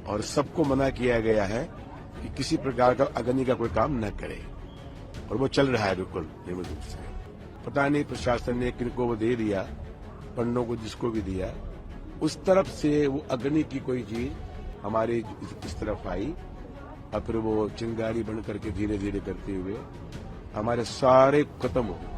और सबको मना किया गया है कि किसी प्रकार का अग्नि का कोई काम न करे, और वो चल रहा है बिल्कुल नियमित रूप से। पता नहीं प्रशासन ने किनको वो दे दिया, पंडों को जिसको भी दिया, उस तरफ से वो अग्नि की कोई चीज हमारे इस तरफ आई और फिर वो चिंगारी बन करके धीरे धीरे करते हुए हमारे सारे खत्म हो गए।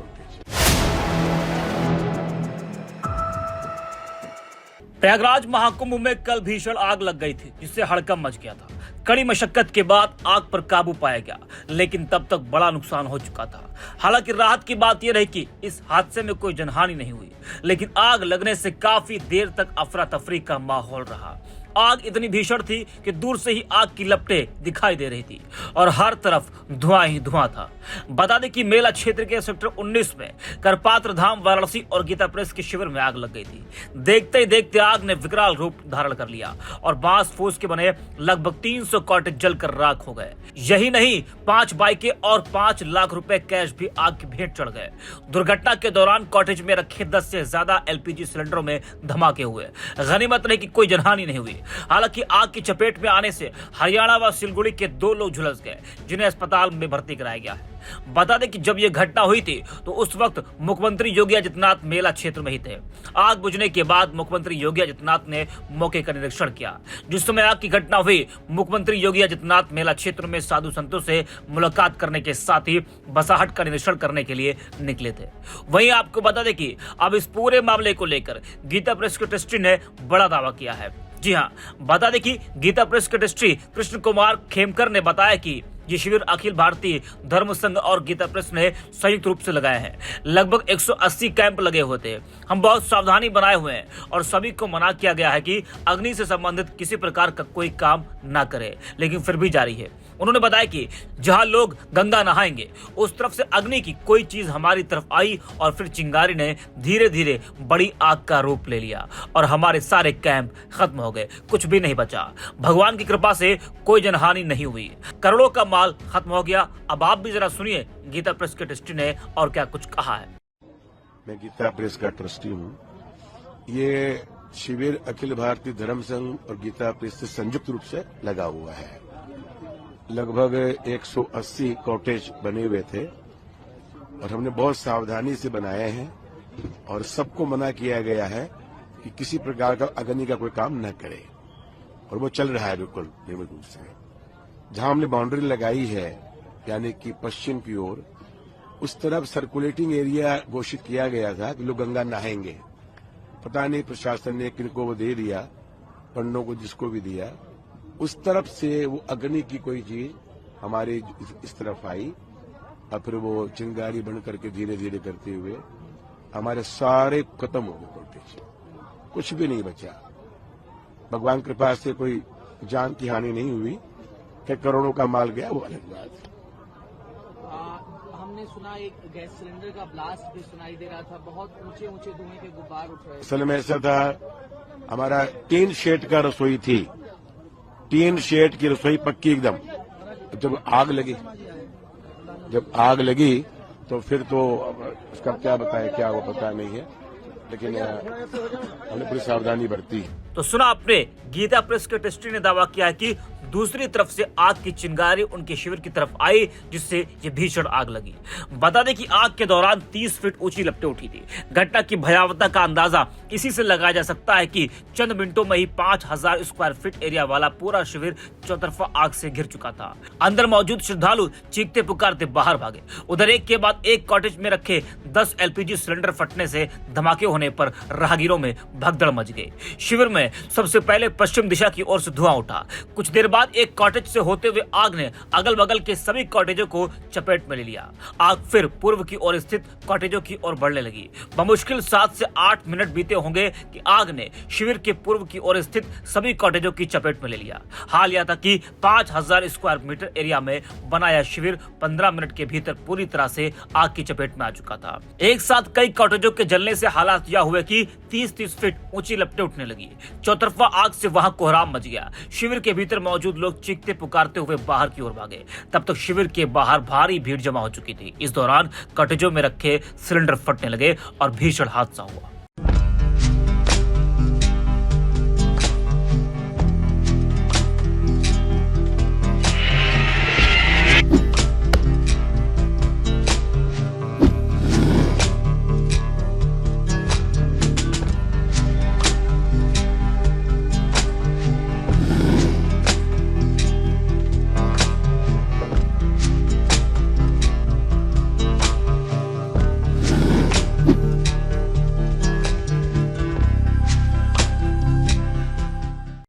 प्रयागराज महाकुंभ में कल भीषण आग लग गई थी, जिससे हड़कंप मच गया था। कड़ी मशक्कत के बाद आग पर काबू पाया गया, लेकिन तब तक बड़ा नुकसान हो चुका था। हालांकि राहत की बात यह रही कि इस हादसे में कोई जनहानि नहीं हुई, लेकिन आग लगने से काफी देर तक अफरा तफरी का माहौल रहा। आग इतनी भीषण थी कि दूर से ही आग की लपटें दिखाई दे रही थी और हर तरफ धुआं ही धुआं था। बता दें कि मेला क्षेत्र के सेक्टर 19 में करपात्र धाम, वाराणसी और गीता प्रेस के शिविर में आग लग गई थी। देखते ही देखते आग ने विकराल रूप धारण कर लिया और बांस फूस के बने लगभग 300 कॉटेज जलकर राख हो गए। यही नहीं, 5 बाइकें और 5 लाख रुपए कैश भी आग की भेंट चढ़ गए। दुर्घटना के दौरान कॉटेज में रखे 10 से ज्यादा एलपीजी सिलेंडरों में धमाके हुए। गनीमत रही कि कोई जनहानि नहीं हुई। हालांकि आग की चपेट में आने से हरियाणा व सिलगुड़ी के 2 लोग झुलस गए, जिन्हें अस्पताल में भर्ती कराया गया है। बता दें कि जब यह घटना हुई थी तो उस वक्त मुख्यमंत्री योगी आदित्यनाथ मेला क्षेत्र में ही थे। आग बुझने के बाद मुख्यमंत्री योगी आदित्यनाथ ने मौके का निरीक्षण किया। जिस समय आग की घटना हुई, मुख्यमंत्री योगी आदित्यनाथ मेला क्षेत्र में साधु संतों से मुलाकात करने के साथ ही बसाहट का निरीक्षण करने के लिए निकले थे। वहीं आपको बता दें कि अब इस पूरे मामले को लेकर गीता प्रेस के ट्रस्टी ने बड़ा दावा किया है। जी हां, बता दें कि गीता प्रेस के ट्रस्टी कृष्ण कुमार खेमकर ने बताया कि ये शिविर अखिल भारतीय धर्म संघ और गीता प्रेस ने संयुक्त रूप से लगाए हैं। लगभग 180 कैंप लगे हुए थे। हम बहुत सावधानी बनाए हुए हैं और सभी को मना किया गया है कि अग्नि से संबंधित किसी प्रकार का कोई काम ना करे, लेकिन फिर भी जारी है। उन्होंने बताया कि जहां लोग गंगा नहाएंगे उस तरफ से अग्नि की कोई चीज हमारी तरफ आई और फिर चिंगारी ने धीरे धीरे बड़ी आग का रूप ले लिया और हमारे सारे कैंप खत्म हो गए, कुछ भी नहीं बचा। भगवान की कृपा से कोई जनहानि नहीं हुई, करोड़ों का माल खत्म हो गया। अब आप भी जरा सुनिए गीता प्रेस के ट्रस्टी ने और क्या कुछ कहा है। मैं गीता प्रेस का ट्रस्टी हूँ। ये शिविर अखिल भारतीय धर्म संघ और गीता प्रेस से संयुक्त रूप से लगा हुआ है। लगभग 180 कॉटेज बने हुए थे और हमने बहुत सावधानी से बनाए हैं और सबको मना किया गया है कि किसी प्रकार का अग्नि का कोई काम न करे, और वो चल रहा है बिल्कुल नियमित रूप से। जहां हमने बाउंड्री लगाई है, यानी कि पश्चिम की ओर, उस तरफ सर्कुलेटिंग एरिया घोषित किया गया था कि लोग गंगा नहाएंगे। पता नहीं प्रशासन ने किनको वो दे दिया, पंडों को जिसको भी दिया, उस तरफ से वो अग्नि की कोई चीज हमारे इस तरफ आई और फिर वो चिंगारी बन करके धीरे धीरे करते हुए हमारे सारे खत्म हो गए कॉटेज, कुछ भी नहीं बचा। भगवान कृपा से कोई जान की हानि नहीं हुई, कि करोड़ों का माल गया वो अलग बात। हमने सुना एक गैस सिलेंडर का ब्लास्ट भी सुनाई दे रहा था, बहुत ऊंचे ऊंचे धुएं के गुब्बार उठ रहे थे। असल में ऐसा था, हमारा टीन शेड का रसोई थी, टीन शेड की रसोई पक्की एकदम। जब आग लगी तो फिर तो उसका क्या बताएं, क्या वो पता नहीं है, लेकिन हमने पूरी सावधानी बरती। तो सुना आपने, गीता प्रेस के ट्रस्टी ने दावा किया है कि दूसरी तरफ से आग की चिंगारी उनके शिविर की तरफ आई, जिससे ये भीषण आग लगी। बता दें कि आग के दौरान 30 फीट ऊंची लपटें उठी थी। घटना की भयावहता का अंदाजा इसी से लगाया जा सकता है कि चंद मिनटों में ही 5000 स्क्वायर फीट एरिया वाला पूरा शिविर चौतरफा आग से घिर चुका था। अंदर मौजूद श्रद्धालु चीखते पुकारते बाहर भागे। उधर एक के बाद एक कॉटेज में रखे 10 एलपीजी सिलेंडर फटने से धमाके होने पर राहगीरों में भगदड़ मच गई। शिविर में सबसे पहले पश्चिम दिशा की ओर से धुआं उठा। कुछ देर बाद एक कॉटेज से होते हुए आग ने अगल बगल के सभी कॉटेजों को चपेट में ले लिया। आग फिर पूर्व की ओर स्थित कॉटेजों की ओर बढ़ने लगी। बमुश्किल 7 से 8 मिनट बीते होंगे कि आग ने शिविर के पूर्व की ओर स्थित सभी कॉटेजों की चपेट में ले लिया। हाल यह था कि 5000 स्क्वायर मीटर एरिया में बनाया शिविर 15 मिनट के भीतर पूरी तरह से आग की चपेट में आ चुका था। एक साथ कई कॉटेजों के जलने से हालात यह हुए कि 30-30 फीट ऊंची लपटें उठने लगी। चौतरफा आग से वहां कोहराम मच गया। शिविर के भीतर मौजूद लोग चीखते पुकारते हुए बाहर की ओर भागे। तब तक शिविर के बाहर भारी भीड़ जमा हो चुकी थी। इस दौरान कॉटेजों में रखे सिलेंडर फटने लगे और भीषण हादसा हुआ।